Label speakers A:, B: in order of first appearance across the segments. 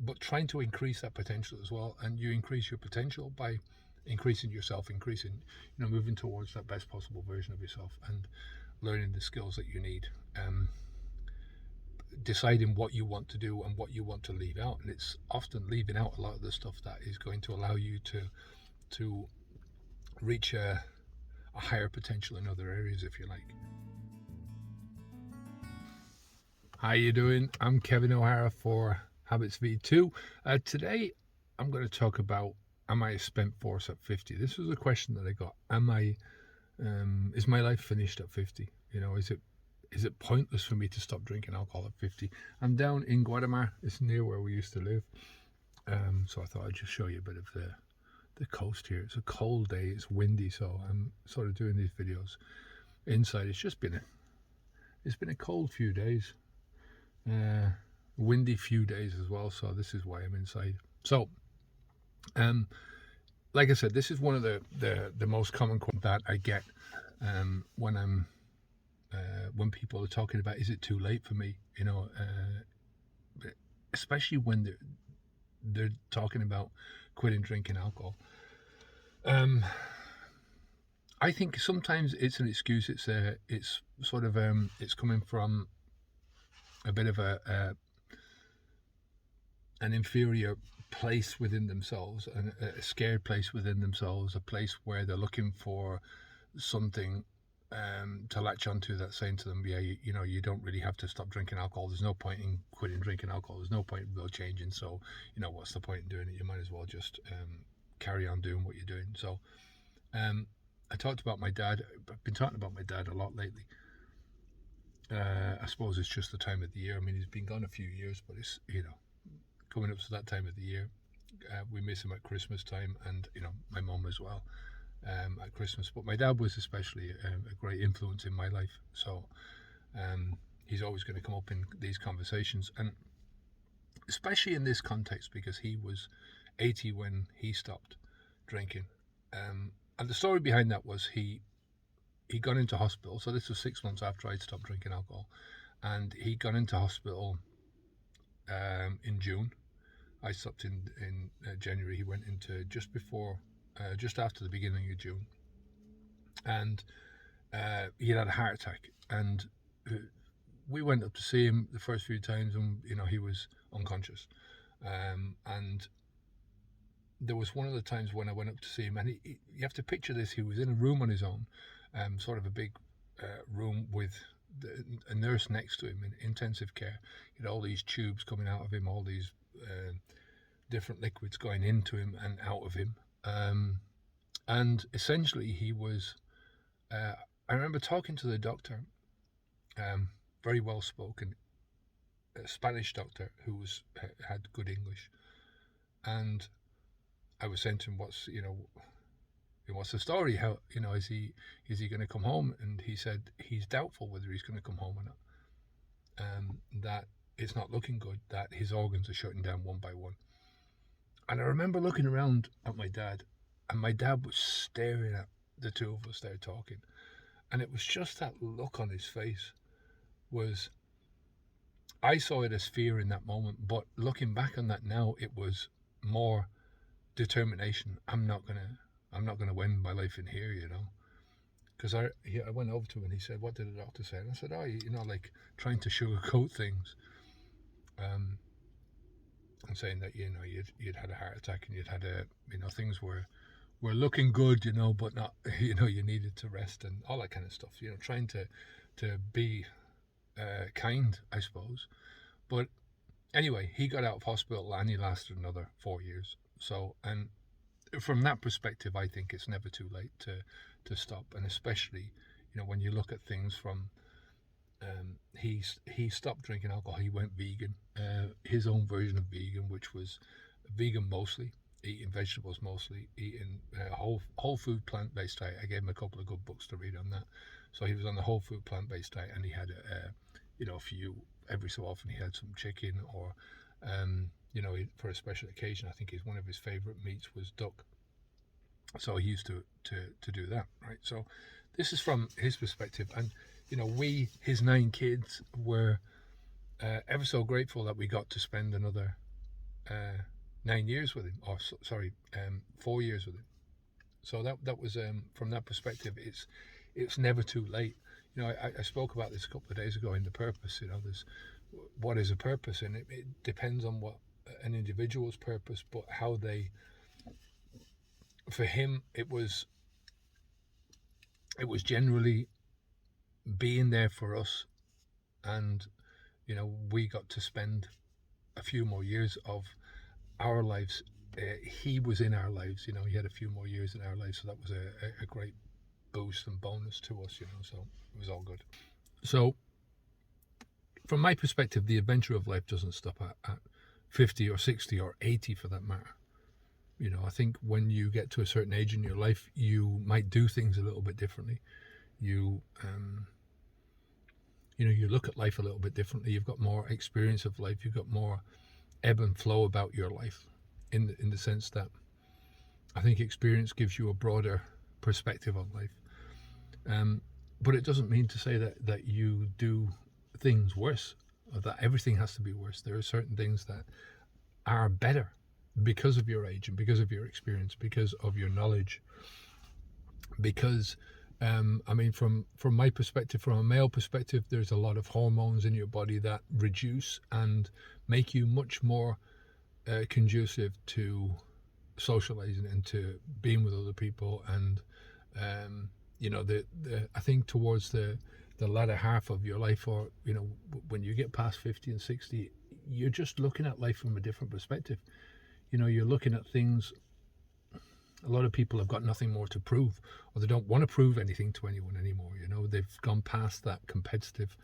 A: but trying to increase that potential as well. And you increase your potential by increasing yourself, moving towards that best possible version of yourself and learning the skills that you need. Deciding what you want to do and what you want to leave out, and it's often leaving out a lot of the stuff that is going to allow you to reach a higher potential in other areas, if you like. How you doing? I'm Kevin O'Hara for Habits V2. Today I'm going to talk about, am I a spent force at 50? This was a question that I got. Is my life finished at 50? Is it pointless for me to stop drinking alcohol at 50? I'm down in Guatemala. It's near where we used to live. So I thought I'd just show you a bit of the coast here. It's a cold day. It's windy, so I'm sort of doing these videos inside. It's been a cold few days. Windy few days as well, so this is why I'm inside. So like I said, this is one of the most common questions that I get when people are talking about, is it too late for me, especially when they're talking about quitting drinking alcohol. I think sometimes it's an excuse. It's sort of it's coming from a bit of an inferior place within themselves, a scared place within themselves, a place where they're looking for something to latch onto that's saying to them, yeah, you don't really have to stop drinking alcohol. There's no point in quitting drinking alcohol. There's no point in real changing. So, what's the point in doing it? You might as well just carry on doing what you're doing. So, I talked about my dad. I've been talking about my dad a lot lately. I suppose it's just the time of the year. I mean, he's been gone a few years, but it's, coming up to that time of the year. We miss him at Christmas time, and, my mum as well at Christmas. But my dad was especially a great influence in my life. So he's always going to come up in these conversations, and especially in this context, because he was 80 when he stopped drinking. And the story behind that was he got into hospital. So this was 6 months after I'd stopped drinking alcohol, and he got into hospital in June. I stopped in January. He went into just after the beginning of June, and he had a heart attack. And we went up to see him the first few times, and he was unconscious. And there was one of the times when I went up to see him, and you have to picture this. He was in a room on his own. Sort of a big room with a nurse next to him in intensive care. He had all these tubes coming out of him, all these different liquids going into him and out of him. And essentially he was, I remember talking to the doctor, very well spoken, a Spanish doctor who had good English. And I was saying to him, what's the story? How, is he going to come home? And he said he's doubtful whether he's going to come home or not. That it's not looking good, that his organs are shutting down one by one. And I remember looking around at my dad, and my dad was staring at the two of us there talking. And it was just that look on his face I saw it as fear in that moment, but looking back on that now, it was more determination. I'm not gonna win my life in here, because I went over to him and he said, what did the doctor say? And I said, like trying to sugarcoat things, and saying that you'd had a heart attack, and you'd had things were looking good, but not, you needed to rest and all that kind of stuff, trying to be kind, I suppose. But anyway, he got out of hospital and he lasted another 4 years. So, and from that perspective, I think it's never too late to stop. And especially, when you look at things from, he stopped drinking alcohol. He went vegan, his own version of vegan, which was vegan mostly, eating vegetables mostly, eating whole food plant-based diet. I gave him a couple of good books to read on that. So he was on the whole food plant-based diet, and he had every so often he had some chicken, or for a special occasion, I think one of his favorite meats was duck. So he used to do that, right? So this is from his perspective, and we, his 9 kids, were ever so grateful that we got to spend another 9 years with him, or 4 years with him. So that was from that perspective, it's never too late. I spoke about this a couple of days ago in the purpose. There's what is a purpose, and it depends on what an individual's purpose, but how they. For him, it was generally being there for us, and we got to spend a few more years of our lives. He was in our lives. He had a few more years in our lives, so that was a great boost and bonus to us. So it was all good. So from my perspective, the adventure of life doesn't stop at 50 or 60 or 80 for that matter. I think when you get to a certain age in your life, you might do things a little bit differently. You look at life a little bit differently. You've got more experience of life. You've got more ebb and flow about your life, in the sense that I think experience gives you a broader perspective on life. But it doesn't mean to say that you do things worse, or that everything has to be worse. There are certain things that are better because of your age and because of your experience, because of your knowledge. Because from my perspective, from a male perspective, there's a lot of hormones in your body that reduce and make you much more conducive to socializing and to being with other people. And I think towards the latter half of your life, or when you get past 50 and 60, you're just looking at life from a different perspective. You're looking at things. A lot of people have got nothing more to prove, or they don't want to prove anything to anyone anymore. They've gone past that competitive,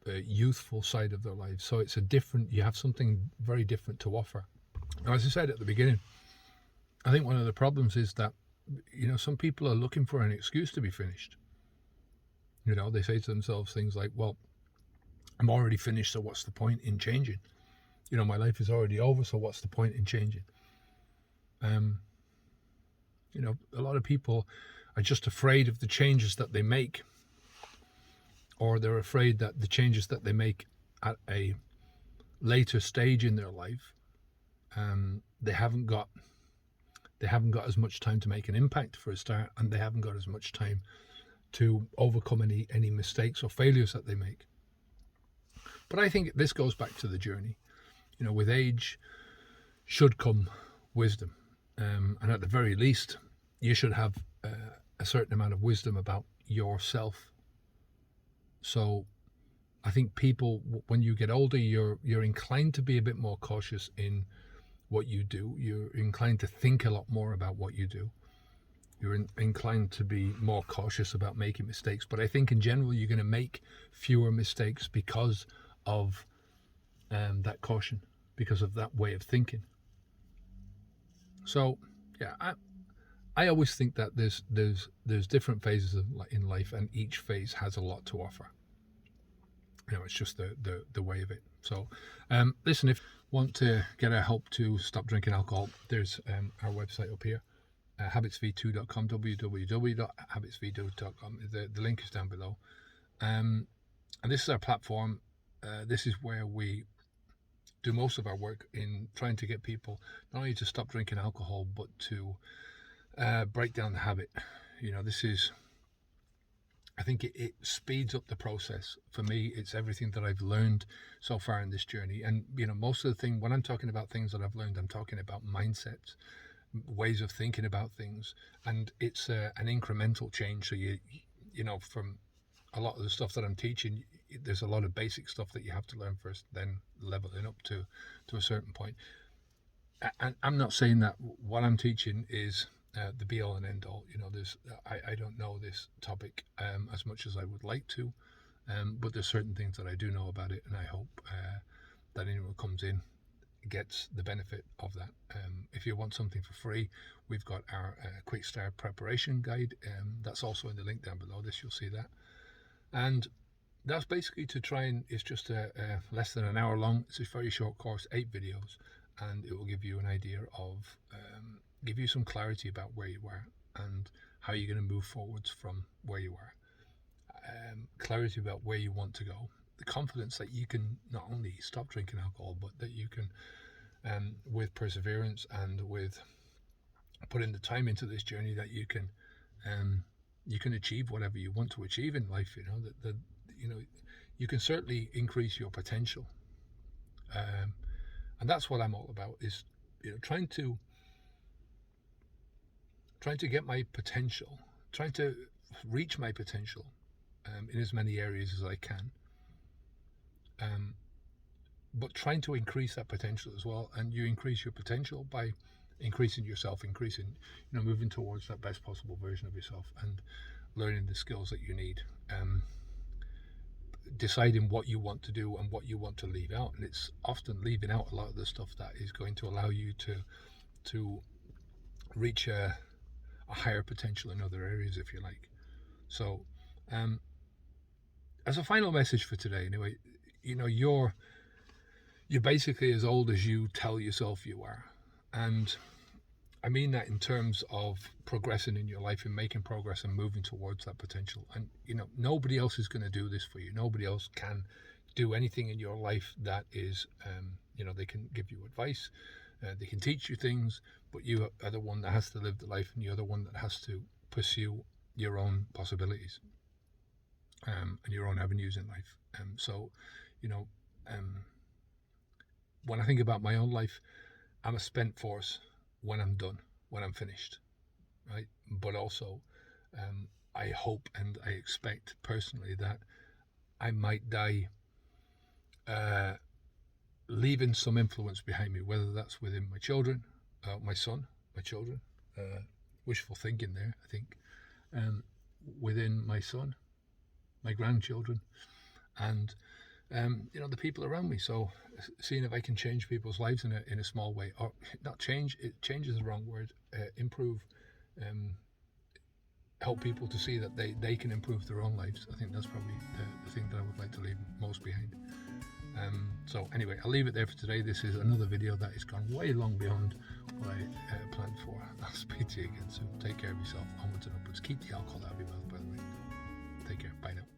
A: youthful side of their lives. So it's you have something very different to offer. Now, as I said at the beginning, I think one of the problems is that, some people are looking for an excuse to be finished. They say to themselves things like, well, I'm already finished, so what's the point in changing? My life is already over, so what's the point in changing? A lot of people are just afraid of the changes that they make, or they're afraid that the changes that they make at a later stage in their life, they haven't got as much time to make an impact for a start, and they haven't got as much time to overcome any mistakes or failures that they make. But I think this goes back to the journey. With age should come wisdom, and at the very least, you should have a certain amount of wisdom about yourself. So I think people, when you get older, you're inclined to be a bit more cautious in what you do. You're inclined to think a lot more about what you do. You're inclined to be more cautious about making mistakes. But I think in general, you're going to make fewer mistakes because of that caution, because of that way of thinking. So yeah, I always think that there's different phases in life, and each phase has a lot to offer. It's just the way of it. So listen, if you want to get our help to stop drinking alcohol, there's our website up here, habitsv2.com, www.habitsv2.com. The link is down below. And this is our platform. This is where we do most of our work in trying to get people not only to stop drinking alcohol, but to break down the habit. I think it speeds up the process. For me, it's everything that I've learned so far in this journey. And, most of the thing, when I'm talking about things that I've learned, I'm talking about mindsets, ways of thinking about things. And it's an incremental change. So, from a lot of the stuff that I'm teaching, there's a lot of basic stuff that you have to learn first, then leveling up to a certain point. And I'm not saying that what I'm teaching is the be all and end all. I don't know this topic as much as I would like to, but there's certain things that I do know about it, and I hope that anyone who comes in gets the benefit of that. If you want something for free, we've got our quick start preparation guide. That's also in the link down below this. You'll see that, and that's basically to try and, it's just a less than an hour long. It's a very short course, 8 videos, and it will give you an idea of give you some clarity about where you are and how you're going to move forwards from where you are. Clarity about where you want to go. The confidence that you can not only stop drinking alcohol, but that you can with perseverance and with putting the time into this journey, that you can achieve whatever you want to achieve in life. You can certainly increase your potential, and that's what I'm all about. Is trying to get my potential, trying to reach my potential in as many areas as I can. But trying to increase that potential as well, and you increase your potential by increasing yourself, moving towards that best possible version of yourself, and learning the skills that you need, deciding what you want to do and what you want to leave out. And it's often leaving out a lot of the stuff that is going to allow you to reach a higher potential in other areas, if you like. So as a final message for today, anyway, you're basically as old as you tell yourself you are. And I mean that in terms of progressing in your life and making progress and moving towards that potential. And nobody else is going to do this for you. Nobody else can do anything in your life that is they can give you advice, they can teach you things, but you are the one that has to live the life, and you're the one that has to pursue your own possibilities and your own avenues in life. When I think about my own life, I'm a spent force when I'm done, when I'm finished, right? But also, I hope and I expect personally that I might die leaving some influence behind me, whether that's within my children, my children, wishful thinking there, I think, within my son, my grandchildren, and the people around me. So seeing if I can change people's lives in a small way, or not change, change is the wrong word, improve, help people to see that they can improve their own lives. I think that's probably the thing that I would like to leave most behind. So anyway, I'll leave it there for today. This is another video that has gone way long beyond what I planned for. I'll speak to you again soon. Take care of yourself. Onwards and upwards. Keep the alcohol out of your mouth, by the way. Take care. Bye now.